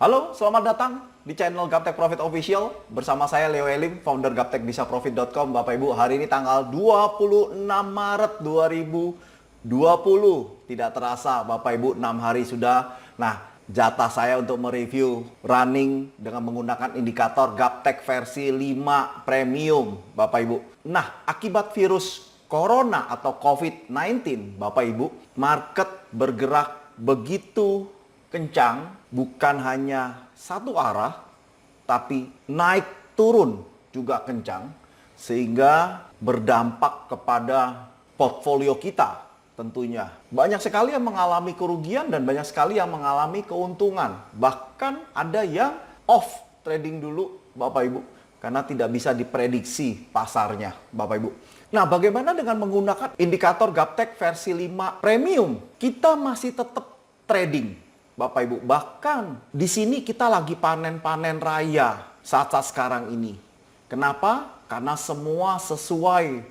Halo, selamat datang di channel Gaptek Profit Official. Bersama saya Leo Elim, founder gaptekbisaprofit.com. Bapak Ibu, hari ini tanggal 26 Maret 2020. Tidak terasa Bapak Ibu, 6 hari sudah. Nah, jatah saya untuk mereview running dengan menggunakan indikator Gaptek versi 5 Premium Bapak Ibu. Nah, akibat virus Corona atau COVID-19 Bapak Ibu, market bergerak begitu kencang, bukan hanya satu arah, tapi naik turun juga kencang, sehingga berdampak kepada portfolio kita tentunya. Banyak sekali yang mengalami kerugian dan banyak sekali yang mengalami keuntungan. Bahkan ada yang off trading dulu Bapak Ibu, karena tidak bisa diprediksi pasarnya Bapak Ibu. Nah, bagaimana dengan menggunakan indikator Gaptek versi 5 Premium? Kita masih tetap trading Bapak Ibu. Bahkan di sini kita lagi panen-panen raya saat-saat sekarang ini. Kenapa? Karena semua sesuai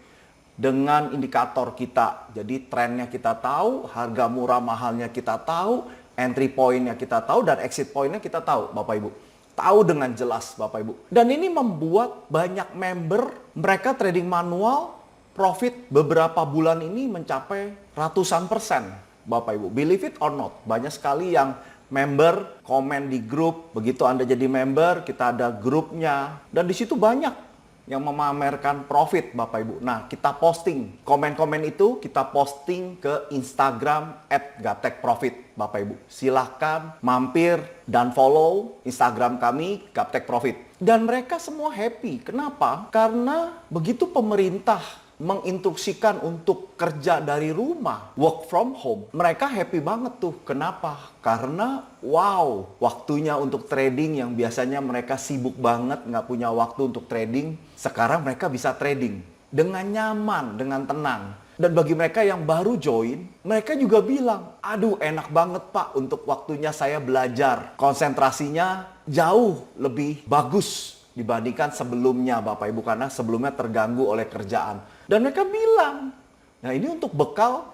dengan indikator kita. Jadi trennya kita tahu, harga murah mahalnya kita tahu, entry pointnya kita tahu, dan exit pointnya kita tahu Bapak Ibu. Tahu dengan jelas Bapak Ibu. Dan ini membuat banyak member, mereka trading manual, profit beberapa bulan ini mencapai ratusan persen. Bapak Ibu, believe it or not, banyak sekali yang member komen di grup. Begitu Anda jadi member, kita ada grupnya, dan di situ banyak yang memamerkan profit Bapak Ibu. Nah, kita posting komen-komen itu, kita posting ke Instagram @gaptekprofit Bapak Ibu. Silahkan mampir dan follow Instagram kami Gaptek Profit. Dan mereka semua happy. Kenapa? Karena begitu pemerintah menginstruksikan untuk kerja dari rumah, work from home, mereka happy banget tuh. Kenapa? Karena wow, waktunya untuk trading yang biasanya mereka sibuk banget, nggak punya waktu untuk trading, sekarang mereka bisa trading dengan nyaman, dengan tenang. Dan bagi mereka yang baru join, mereka juga bilang, aduh enak banget Pak, untuk waktunya saya belajar. Konsentrasinya jauh lebih bagus dibandingkan sebelumnya Bapak Ibu, karena sebelumnya terganggu oleh kerjaan. Dan mereka bilang, nah ini untuk bekal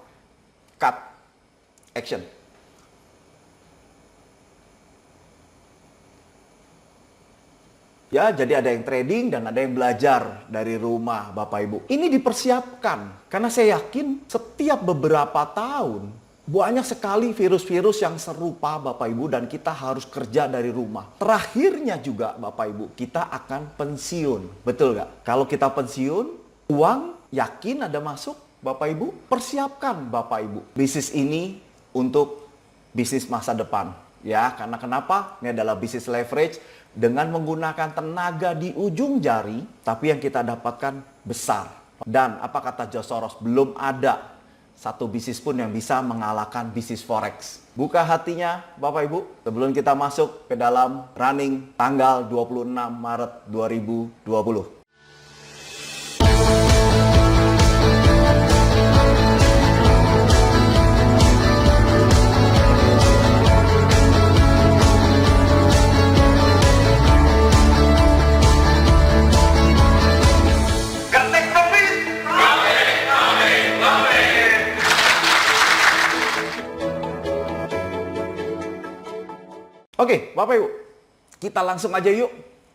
cut action. Ya, jadi ada yang trading dan ada yang belajar dari rumah Bapak Ibu. Ini dipersiapkan karena saya yakin setiap beberapa tahun banyak sekali virus-virus yang serupa Bapak Ibu, dan kita harus kerja dari rumah. Terakhirnya juga Bapak Ibu, kita akan pensiun. Betul nggak? Kalau kita pensiun, uang yakin ada masuk Bapak Ibu. Persiapkan Bapak Ibu bisnis ini untuk bisnis masa depan. Ya, karena kenapa? Ini adalah bisnis leverage dengan menggunakan tenaga di ujung jari, tapi yang kita dapatkan besar. Dan apa kata George Soros? Belum ada satu bisnis pun yang bisa mengalahkan bisnis forex. Buka hatinya Bapak Ibu sebelum kita masuk ke dalam running tanggal 26 Maret 2020. Oke, Bapak Ibu, kita langsung aja yuk.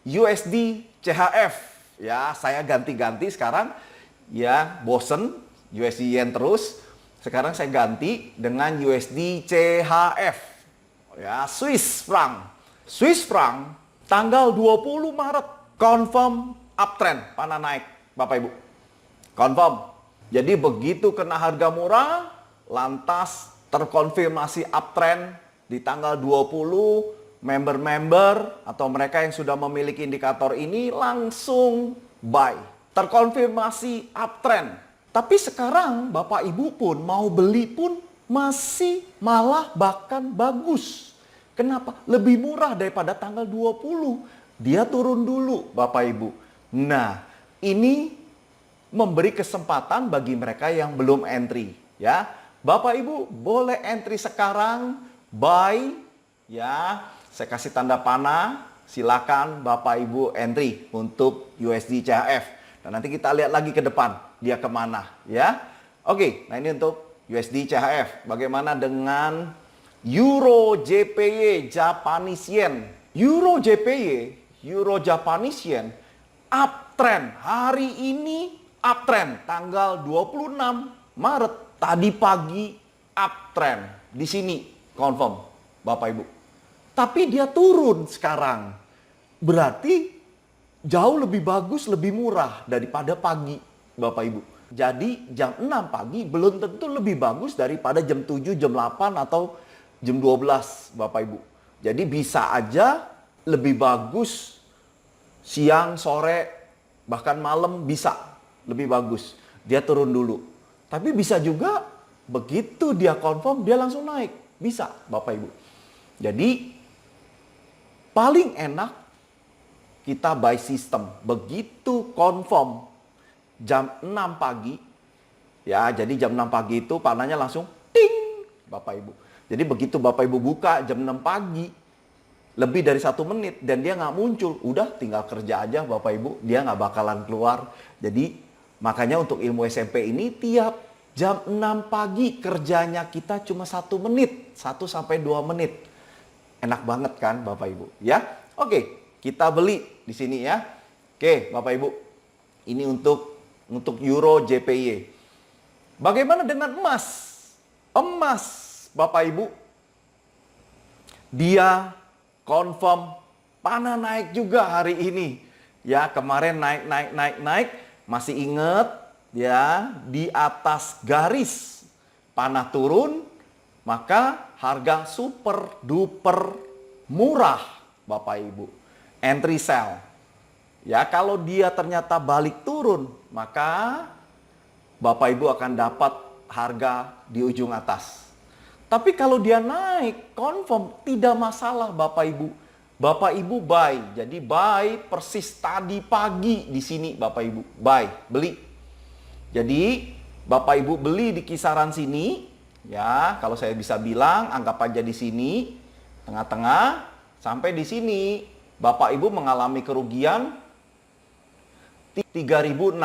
USD CHF. Ya, saya ganti-ganti sekarang. Ya, bosen USD Yen terus. Sekarang saya ganti dengan USD CHF. Ya, Swiss franc. Swiss franc tanggal 20 Maret confirm uptrend, panah naik, Bapak Ibu. Confirm. Jadi begitu kena harga murah, lantas terkonfirmasi uptrend di tanggal 20, member-member atau mereka yang sudah memiliki indikator ini langsung buy. Terkonfirmasi uptrend. Tapi sekarang Bapak Ibu pun mau beli pun masih malah bahkan bagus. Kenapa? Lebih murah daripada tanggal 20. Dia turun dulu Bapak Ibu. Nah, ini memberi kesempatan bagi mereka yang belum entry. Ya, Bapak Ibu boleh entry sekarang, buy, ya, saya kasih tanda panah, silakan Bapak Ibu entry untuk USD CHF. Dan nanti kita lihat lagi ke depan, dia kemana, ya. Oke, nah ini untuk USD CHF. Bagaimana dengan Euro JPY, Japanese Yen. Euro JPY, Euro Japanese Yen, uptrend. Hari ini uptrend. Tanggal 26 Maret, tadi pagi uptrend. Di sini, confirm, Bapak Ibu. Tapi dia turun sekarang. Berarti jauh lebih bagus, lebih murah daripada pagi, Bapak Ibu. Jadi jam 6 pagi belum tentu lebih bagus daripada jam 7, jam 8 atau jam 12, Bapak Ibu. Jadi bisa aja lebih bagus siang, sore, bahkan malam bisa lebih bagus. Dia turun dulu. Tapi bisa juga begitu dia confirm dia langsung naik. Bisa, Bapak Ibu. Jadi paling enak kita buy system. Begitu confirm jam 6 pagi, ya jadi jam 6 pagi itu panahnya langsung ting, Bapak Ibu. Jadi begitu Bapak Ibu buka jam 6 pagi, lebih dari 1 menit dan dia nggak muncul, udah tinggal kerja aja Bapak Ibu, dia nggak bakalan keluar. Jadi makanya untuk ilmu SMP ini tiap jam 6 pagi kerjanya kita cuma 1 menit, 1 sampai 2 menit. Enak banget kan Bapak Ibu, ya? Oke, kita beli di sini ya. Oke, Bapak Ibu. Ini untuk Euro JPY. Bagaimana dengan emas? Emas, Bapak Ibu. Dia confirm panah naik juga hari ini. Ya, kemarin naik. Masih ingat ya, di atas garis panah turun, maka harga super duper murah, Bapak Ibu. Entry sell. Ya, kalau dia ternyata balik turun, maka Bapak Ibu akan dapat harga di ujung atas. Tapi kalau dia naik, confirm, tidak masalah Bapak Ibu. Bapak Ibu buy. Jadi buy persis tadi pagi di sini Bapak Ibu. Buy, beli. Jadi Bapak Ibu beli di kisaran sini. Ya, kalau saya bisa bilang, anggap aja di sini, tengah-tengah, sampai di sini. Bapak Ibu mengalami kerugian 3.600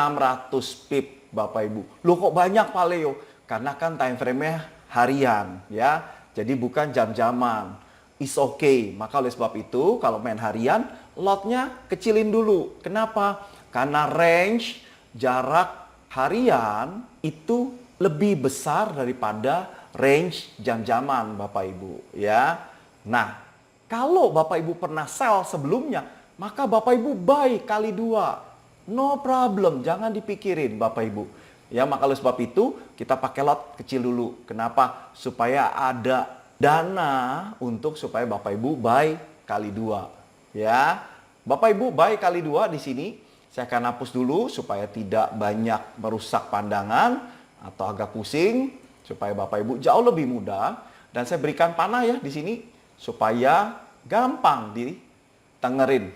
pip, Bapak Ibu. Loh kok banyak Pak Leo? Karena kan time frame-nya harian, ya. Jadi bukan jam-jaman. Is okay. Maka oleh sebab itu, kalau main harian, lotnya kecilin dulu. Kenapa? Karena range jarak harian itu lebih besar daripada range jam-jaman, Bapak Ibu, ya. Nah, kalau Bapak Ibu pernah sell sebelumnya, maka Bapak Ibu buy kali 2. No problem, jangan dipikirin Bapak Ibu. Ya, maka oleh sebab itu kita pakai lot kecil dulu. Kenapa? Supaya ada dana untuk supaya Bapak Ibu buy kali 2. Ya. Bapak Ibu buy kali 2 di sini. Saya akan hapus dulu supaya tidak banyak merusak pandangan atau agak pusing, supaya Bapak Ibu jauh lebih mudah. Dan saya berikan panah ya di sini supaya gampang ditengerin.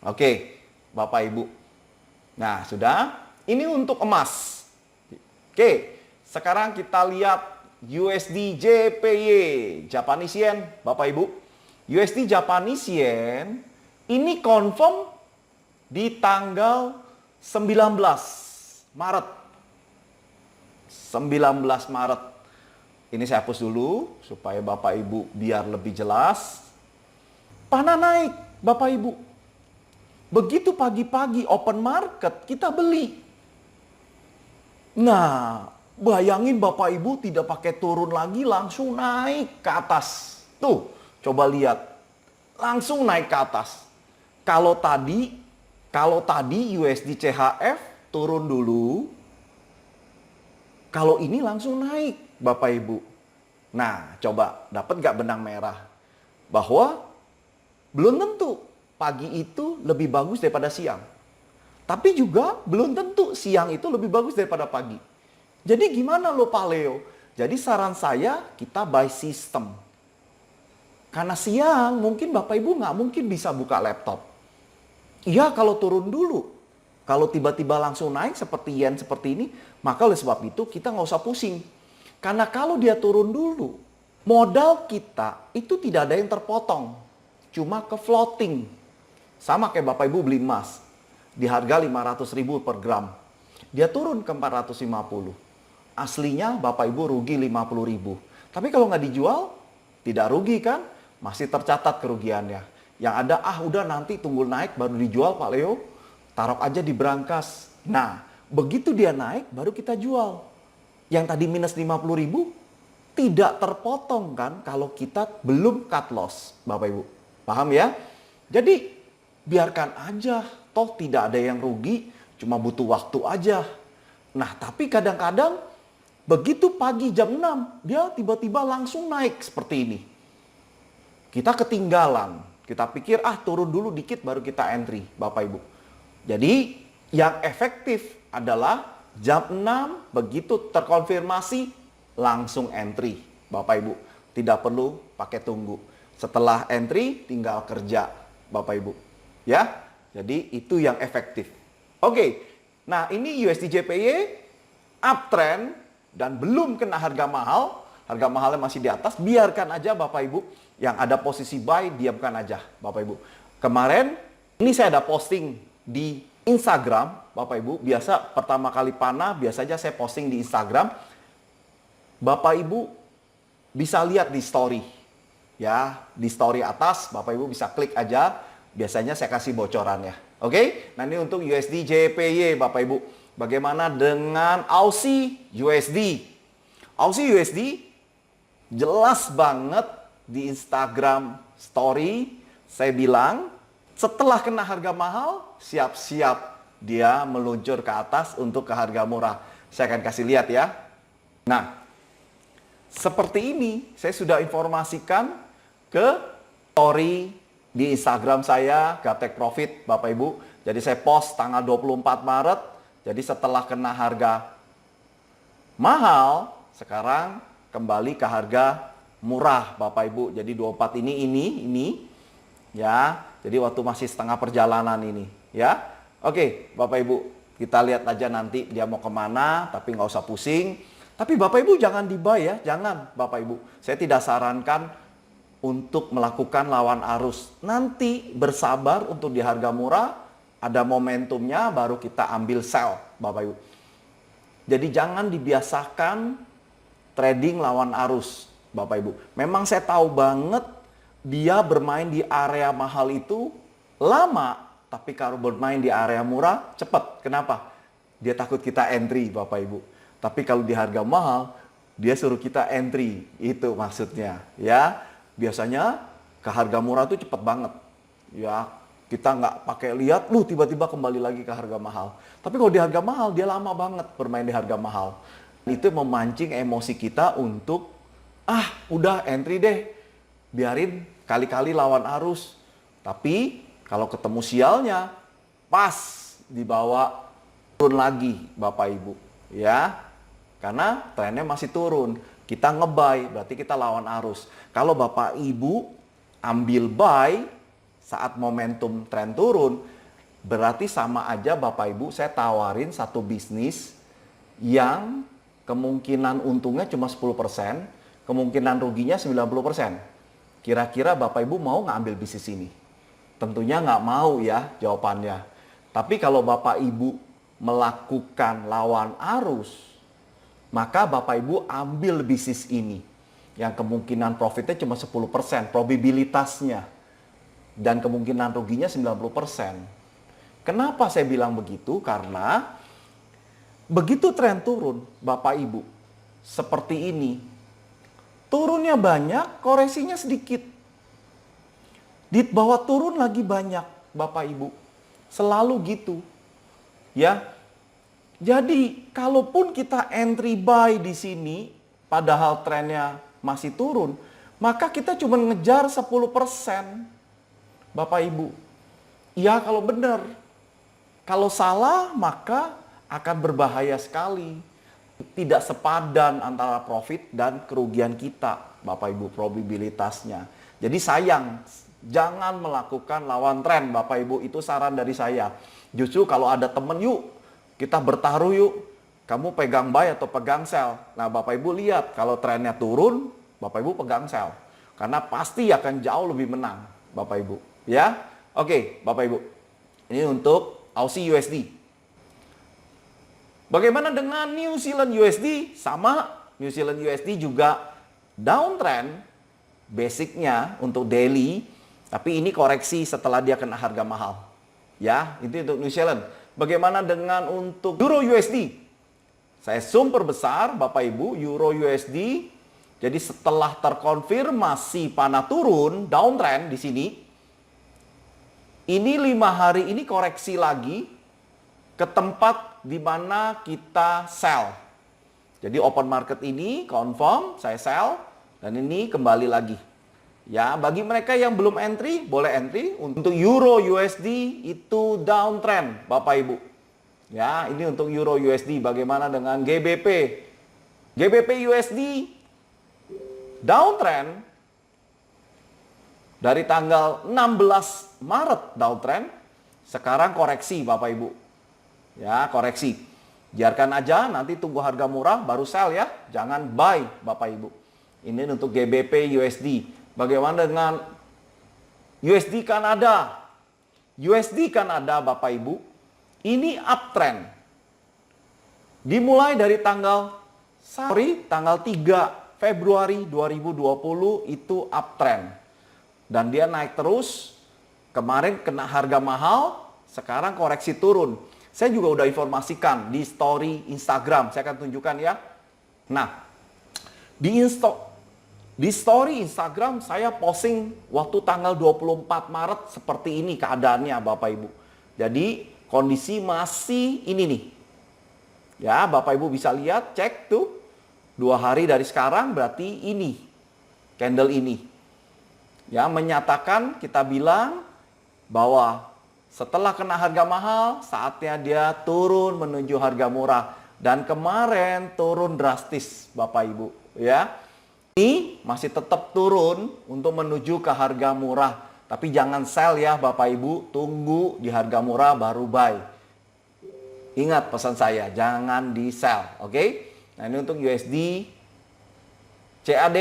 Oke, Bapak Ibu. Nah, sudah. Ini untuk emas. Oke, sekarang kita lihat USD JPY, Japanese Yen, Bapak Ibu. USD Japanese Yen ini confirm di tanggal 19 Maret. 19 Maret. Ini saya hapus dulu supaya Bapak Ibu biar lebih jelas. Panah naik, Bapak Ibu. Begitu pagi-pagi open market, kita beli. Nah, bayangin Bapak Ibu tidak pakai turun lagi, langsung naik ke atas. Tuh, coba lihat. Langsung naik ke atas. Kalau tadi USD CHF turun dulu. Kalau ini langsung naik, Bapak Ibu. Nah, coba dapat nggak benang merah? Bahwa belum tentu pagi itu lebih bagus daripada siang. Tapi juga belum tentu siang itu lebih bagus daripada pagi. Jadi gimana lo Pak Leo? Jadi saran saya kita buy system. Karena siang mungkin Bapak Ibu nggak mungkin bisa buka laptop. Iya kalau turun dulu. Kalau tiba-tiba langsung naik seperti yen seperti ini, maka oleh sebab itu kita nggak usah pusing. Karena kalau dia turun dulu, modal kita itu tidak ada yang terpotong. Cuma ke floating. Sama kayak Bapak Ibu beli emas. Di harga 500.000 per gram. Dia turun ke 450. Aslinya Bapak Ibu rugi 50.000. Tapi kalau nggak dijual, Tidak rugi kan? Masih tercatat kerugiannya. Yang ada, udah nanti tunggu naik baru dijual Pak Leo. Taruh aja di brankas. Nah, begitu dia naik baru kita jual. Yang tadi minus 50.000 tidak terpotong kan kalau kita belum cut loss, Bapak Ibu. Paham ya? Jadi biarkan aja, toh tidak ada yang rugi, cuma butuh waktu aja. Nah, tapi kadang-kadang begitu pagi jam 6, dia tiba-tiba langsung naik seperti ini. Kita ketinggalan. Kita pikir, turun dulu dikit baru kita entry, Bapak Ibu. Jadi, yang efektif adalah jam 6, begitu terkonfirmasi, langsung entry, Bapak Ibu. Tidak perlu pakai tunggu. Setelah entry, tinggal kerja, Bapak Ibu. Ya, jadi itu yang efektif. Oke, nah ini USD JPY, uptrend, dan belum kena harga mahalnya masih di atas, biarkan aja Bapak Ibu. Yang ada posisi buy, diamkan aja Bapak Ibu. Kemarin, ini saya ada posting di Instagram, Bapak Ibu. Biasa pertama kali panah, biasanya saya posting di Instagram. Bapak Ibu bisa lihat di story. Ya, di story atas, Bapak Ibu bisa klik aja. Biasanya saya kasih bocorannya. Oke? Nah ini untuk USD JPY, Bapak Ibu. Bagaimana dengan Aussie USD? Aussie USD jelas banget di Instagram story saya bilang setelah kena harga mahal siap-siap dia meluncur ke atas untuk ke harga murah. Saya akan kasih lihat ya. Nah, seperti ini saya sudah informasikan ke story di Instagram saya, Gaptek Profit, Bapak Ibu. Jadi saya post tanggal 24 Maret. Jadi setelah kena harga mahal, sekarang kembali ke harga murah, Bapak Ibu. Jadi 24 ini ya. Jadi waktu masih setengah perjalanan ini ya. Oke, Bapak Ibu, kita lihat aja nanti dia mau kemana, tapi nggak usah pusing. Tapi Bapak Ibu jangan di-buy ya, jangan Bapak Ibu. Saya tidak sarankan untuk melakukan lawan arus. Nanti bersabar untuk di harga murah, ada momentumnya baru kita ambil sell, Bapak Ibu. Jadi jangan dibiasakan trading lawan arus, Bapak Ibu. Memang saya tahu banget dia bermain di area mahal itu lama, tapi kalau bermain di area murah cepat. Kenapa? Dia takut kita entry, Bapak Ibu. Tapi kalau di harga mahal, dia suruh kita entry. Itu maksudnya, ya. Biasanya ke harga murah itu cepat banget. Ya, kita nggak pakai lihat, tiba-tiba kembali lagi ke harga mahal. Tapi kalau di harga mahal, dia lama banget bermain di harga mahal. Itu memancing emosi kita untuk udah entry deh, biarin kali-kali lawan arus. Tapi kalau ketemu sialnya, pas dibawa turun lagi Bapak Ibu, ya. Karena trennya masih turun, kita nge-buy, berarti kita lawan arus. Kalau Bapak Ibu ambil buy saat momentum tren turun, berarti sama aja Bapak Ibu saya tawarin satu bisnis yang kemungkinan untungnya cuma 10%, kemungkinan ruginya 90%. Kira-kira Bapak Ibu mau nggak ambil bisnis ini? Tentunya nggak mau ya jawabannya. Tapi kalau Bapak Ibu melakukan lawan arus, maka Bapak Ibu ambil bisnis ini. Yang kemungkinan profitnya cuma 10%, probabilitasnya. Dan kemungkinan ruginya 90%. Kenapa saya bilang begitu? Karena begitu tren turun, Bapak Ibu, seperti ini. Turunnya banyak, koreksinya sedikit. Di bawah turun lagi banyak, Bapak Ibu. Selalu gitu. Ya. Jadi, kalaupun kita entry buy di sini, padahal trennya masih turun, maka kita cuma ngejar 10%, Bapak Ibu. Ya, kalau benar. Kalau salah, maka akan berbahaya sekali. Tidak sepadan antara profit dan kerugian kita, Bapak Ibu, probabilitasnya. Jadi sayang, jangan melakukan lawan tren, Bapak Ibu. Itu saran dari saya. Justru kalau ada temen, yuk kita bertaruh yuk. Kamu pegang buy atau pegang sell. Nah, Bapak Ibu lihat, kalau trennya turun, Bapak Ibu pegang sell. Karena pasti akan jauh lebih menang, Bapak Ibu. Ya, oke, Bapak Ibu. Ini untuk Aussie USD. Bagaimana dengan New Zealand USD? Sama, New Zealand USD juga downtrend. basicnya untuk daily, tapi ini koreksi setelah dia kena harga mahal. Ya, itu untuk New Zealand. Bagaimana dengan untuk Euro USD? Saya zoom perbesar, Bapak Ibu, Euro USD. Jadi setelah terkonfirmasi panah turun, downtrend di sini, ini 5 hari ini koreksi lagi ke tempat di mana kita sell. Jadi open market ini confirm, saya sell, dan ini kembali lagi. Ya, bagi mereka yang belum entry, boleh entry. Untuk Euro USD itu downtrend, Bapak Ibu. Ya, ini untuk Euro USD. Bagaimana dengan GBP? GBP USD downtrend dari tanggal 16 Maret downtrend. Sekarang koreksi, Bapak Ibu. Ya, koreksi. Biarkan aja, nanti tunggu harga murah baru sell ya. Jangan buy, Bapak Ibu. Ini untuk GBP USD. Bagaimana dengan USD Kanada? USD Kanada, Bapak Ibu, ini uptrend. Dimulai dari tanggal 3 Februari 2020 itu uptrend. Dan dia naik terus. Kemarin kena harga mahal, sekarang koreksi turun. Saya juga udah informasikan di story Instagram. Saya akan tunjukkan ya. Nah, di story Instagram saya posting waktu tanggal 24 Maret seperti ini keadaannya Bapak Ibu. Jadi kondisi masih ini nih. Ya, Bapak Ibu bisa lihat, cek tuh. 2 hari dari sekarang berarti ini. Candle ini. Ya, menyatakan kita bilang bahwa setelah kena harga mahal, saatnya dia turun menuju harga murah. Dan kemarin turun drastis Bapak Ibu. Ya. Ini masih tetap turun untuk menuju ke harga murah. Tapi jangan sell ya Bapak Ibu, tunggu di harga murah baru buy. Ingat pesan saya, jangan di sell, oke? Nah, ini untuk USD CAD.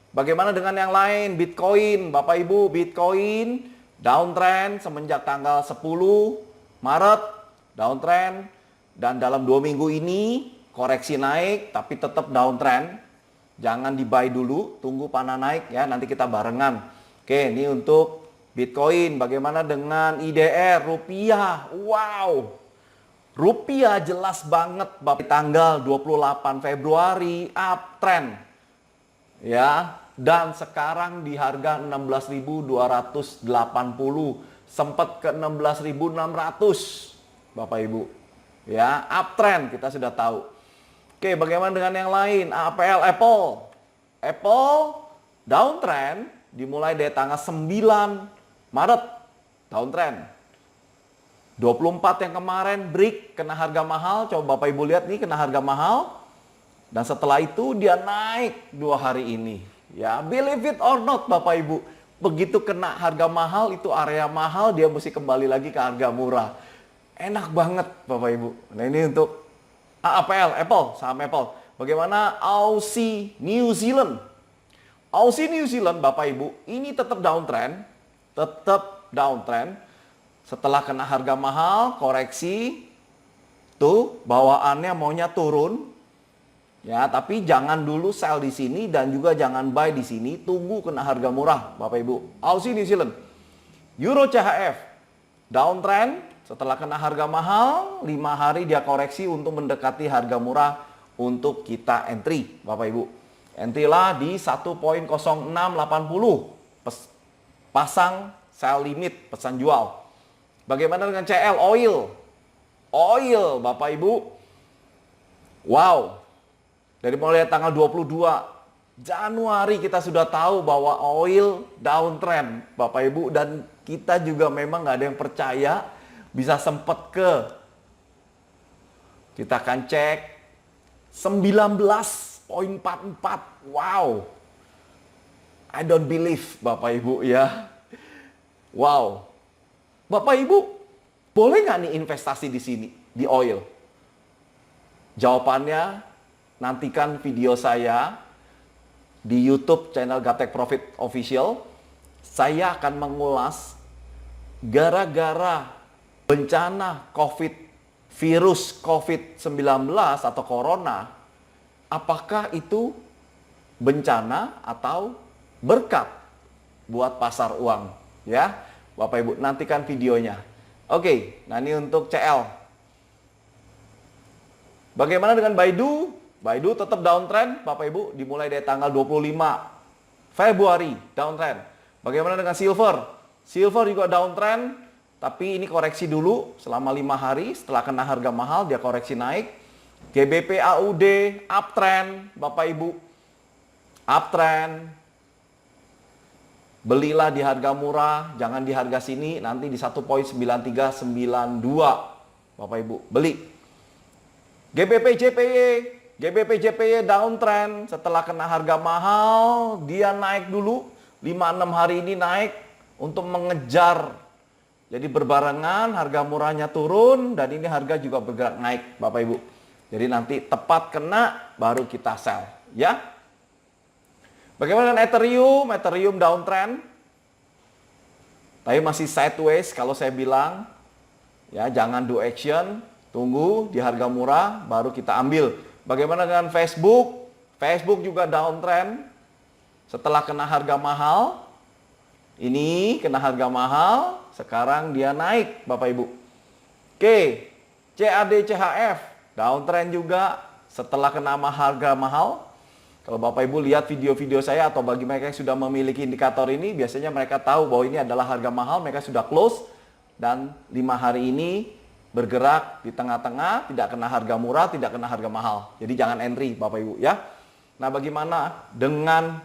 Bagaimana dengan yang lain? Bitcoin, Bapak Ibu, Bitcoin downtrend semenjak tanggal 10 Maret, downtrend. Dan dalam 2 minggu ini koreksi naik, tapi tetap downtrend. Jangan di-buy dulu, tunggu panah naik ya, nanti kita barengan. Oke, ini untuk Bitcoin. Bagaimana dengan IDR, rupiah? Wow, rupiah jelas banget, Bapak. Tanggal 28 Februari, uptrend. Ya, dan sekarang di harga 16.280. Sempat ke 16.600, Bapak Ibu. Ya, uptrend kita sudah tahu. Oke, bagaimana dengan yang lain? APL, Apple. Apple downtrend dimulai dari tanggal 9 Maret. Downtrend. 24 yang kemarin break, kena harga mahal. Coba Bapak Ibu lihat nih, kena harga mahal. Dan setelah itu dia naik 2 hari ini. Ya, believe it or not Bapak Ibu. Begitu kena harga mahal, itu area mahal, dia mesti kembali lagi ke harga murah. Enak banget Bapak Ibu. Nah, ini untuk APL, Apple, saham Apple. Bagaimana Aussie New Zealand? Aussie New Zealand, Bapak Ibu, ini tetap downtrend. Tetap downtrend. Setelah kena harga mahal, koreksi. Tuh, bawaannya maunya turun. Ya, tapi jangan dulu sell di sini dan juga jangan buy di sini. Tunggu kena harga murah, Bapak Ibu. Aussie New Zealand. Euro CHF, downtrend. Setelah kena harga mahal, 5 hari dia koreksi untuk mendekati harga murah untuk kita entry, Bapak Ibu. Entry lah di 1.0680. Pasang sell limit, pesan jual. Bagaimana dengan CL, oil? Oil, Bapak Ibu. Wow. Dari mulai tanggal 22 Januari kita sudah tahu bahwa oil downtrend, Bapak Ibu. Dan kita juga memang nggak ada yang percaya. Bisa sempat kita akan cek 19.44. Wow. I don't believe Bapak Ibu ya. Wow. Bapak Ibu, boleh nggak nih investasi di sini, di oil? Jawabannya nantikan video saya di YouTube channel Gaptek Profit Official. Saya akan mengulas gara-gara bencana virus COVID-19 atau corona, apakah itu bencana atau berkat buat pasar uang, ya. Bapak Ibu, nantikan videonya. Oke, nah ini untuk CL. Bagaimana dengan Baidu? Baidu tetap downtrend, Bapak Ibu, dimulai dari tanggal 25 Februari, downtrend. Bagaimana dengan Silver? Silver juga downtrend, tapi ini koreksi dulu selama 5 hari, setelah kena harga mahal, dia koreksi naik. GBP AUD, uptrend, Bapak Ibu. Uptrend. Belilah di harga murah, jangan di harga sini, nanti di 1.9392. Bapak Ibu, beli. GBP JPY, GBP JPY downtrend, setelah kena harga mahal, dia naik dulu, 5-6 hari ini naik untuk mengejar. Jadi berbarengan, harga murahnya turun, dan ini harga juga bergerak naik, Bapak Ibu. Jadi nanti tepat kena, baru kita sell, ya. Bagaimana dengan Ethereum? Ethereum downtrend. Tapi masih sideways kalau saya bilang. Ya, jangan do action. Tunggu di harga murah baru kita ambil. Bagaimana dengan Facebook? Facebook juga downtrend. Setelah kena harga mahal. Ini kena harga mahal. Sekarang dia naik, Bapak Ibu. Oke. CAD CHF downtrend juga setelah kena harga mahal. Kalau Bapak Ibu lihat video-video saya atau bagi mereka yang sudah memiliki indikator ini, biasanya mereka tahu bahwa ini adalah harga mahal, mereka sudah close, dan 5 hari ini bergerak di tengah-tengah, tidak kena harga murah, tidak kena harga mahal. Jadi jangan entry, Bapak Ibu, ya. Nah, bagaimana dengan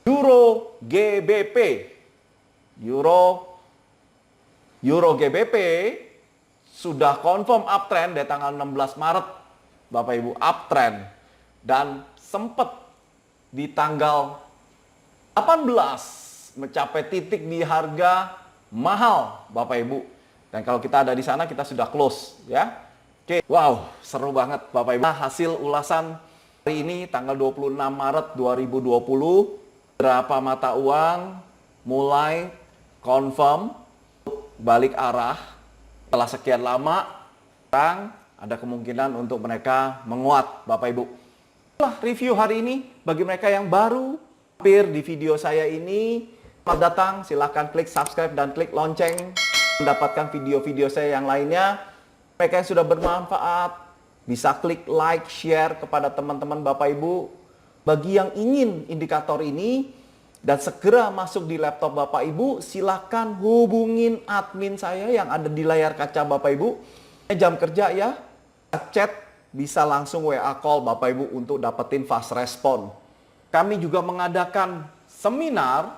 Euro GBP? Euro GBP sudah confirm uptrend di tanggal 16 Maret, Bapak Ibu, uptrend. Dan sempat di tanggal 18 mencapai titik di harga mahal, Bapak Ibu. Dan kalau kita ada di sana, kita sudah close, ya. Oke, wow, seru banget, Bapak Ibu. Hasil ulasan hari ini tanggal 26 Maret 2020, berapa mata uang mulai confirm balik arah setelah sekian lama. Sekarang ada kemungkinan untuk mereka menguat, Bapak Ibu. Review hari ini bagi mereka yang baru mampir di video saya ini, selamat datang, silahkan klik subscribe dan klik lonceng mendapatkan video-video saya yang lainnya. Mereka yang sudah bermanfaat bisa klik like, share kepada teman-teman Bapak Ibu. Bagi yang ingin indikator ini dan segera masuk di laptop Bapak Ibu, silahkan hubungin admin saya yang ada di layar kaca Bapak Ibu. Jam kerja ya, chat. Bisa langsung WA call Bapak Ibu untuk dapetin fast respon. Kami juga mengadakan seminar.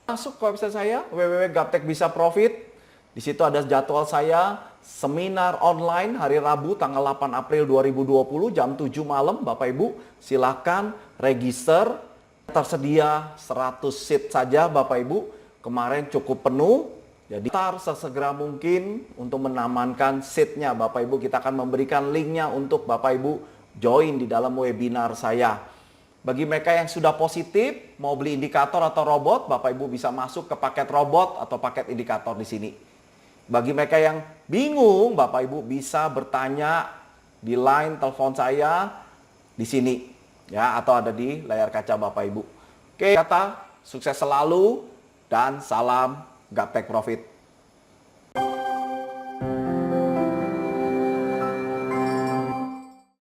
Masuk ke website saya www.gaptek-bisa-profit. Di situ ada jadwal saya seminar online hari Rabu tanggal 8 April 2020 jam 7 malam. Bapak Ibu silakan register. Tersedia 100 seat saja Bapak Ibu. Kemarin cukup penuh. Jadi sesegera mungkin untuk menamankan seatnya Bapak Ibu. Kita akan memberikan linknya untuk Bapak Ibu join di dalam webinar saya. Bagi mereka yang sudah positif mau beli indikator atau robot, Bapak Ibu bisa masuk ke paket robot atau paket indikator di sini. Bagi mereka yang bingung, Bapak Ibu bisa bertanya di line telepon saya di sini ya, atau ada di layar kaca Bapak Ibu. Oke, kata sukses selalu dan salam Gaptek Profit.